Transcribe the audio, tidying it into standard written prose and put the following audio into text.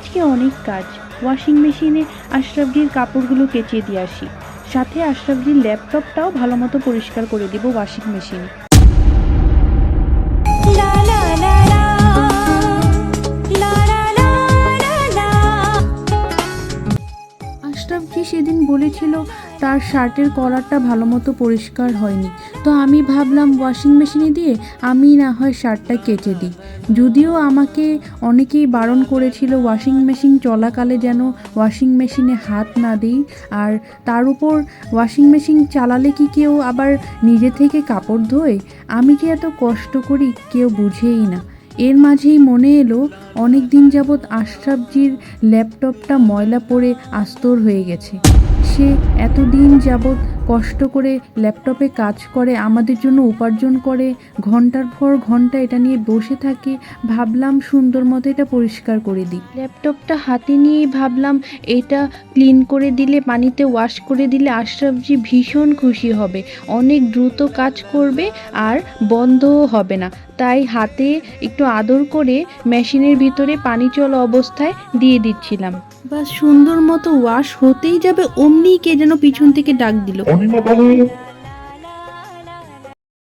আজকে অনেক কাজ। ওয়াশিং মেশিনে আশরাফজির কাপড়গুলো কেচে দিয়ে আসি, সাথে আশরাফজির ল্যাপটপটাও ভালো মতো পরিষ্কার করে দিব ওয়াশিং মেশিনে। আশরাফজি সেদিন বলেছিল তার শার্টের কলারটা ভালো মতো পরিষ্কার হয়নি, তো আমি ভাবলাম ওয়াশিং মেশিনে দিয়ে আমি না হয় শার্টটা কেচে দিই। যদিও আমাকে অনেকেই বারণ করেছিল ওয়াশিং মেশিন চলাকালে যেন ওয়াশিং মেশিনে হাত না দিই, আর তার উপর ওয়াশিং মেশিন চালালে কি কেউ আবার নিজে থেকে কাপড় ধোয়? আমি যে এত কষ্ট করি কেউ বুঝেই না। এর মাঝেই মনে এলো অনেক দিন যাবৎ আশরাফজির ল্যাপটপটা ময়লা পড়ে আস্তর হয়ে গেছে। সে এতদিন যাবৎ কষ্ট করে ল্যাপটপে কাজ করে, আমাদের জন্য উপার্জন করে, ঘন্টার পর ঘন্টা এটা নিয়ে বসে থাকে। ভাবলাম সুন্দর মতো এটা পরিষ্কার করে দিই। ল্যাপটপটা হাতে নিয়েই ভাবলাম এটা ক্লিন করে দিলে, পানিতে ওয়াশ করে দিলে আশরাফজি ভীষণ খুশি হবে, অনেক দ্রুত কাজ করবে আর বন্ধও হবে না। তাই হাতে একটু আদর করে মেশিনের ভিতরে পানি চলা অবস্থায় দিয়ে দিচ্ছিলাম। বাস সুন্দর মতো ওয়াশ হতেই যাবে অমনি কে যেন পিছন থেকে ডাক দিল।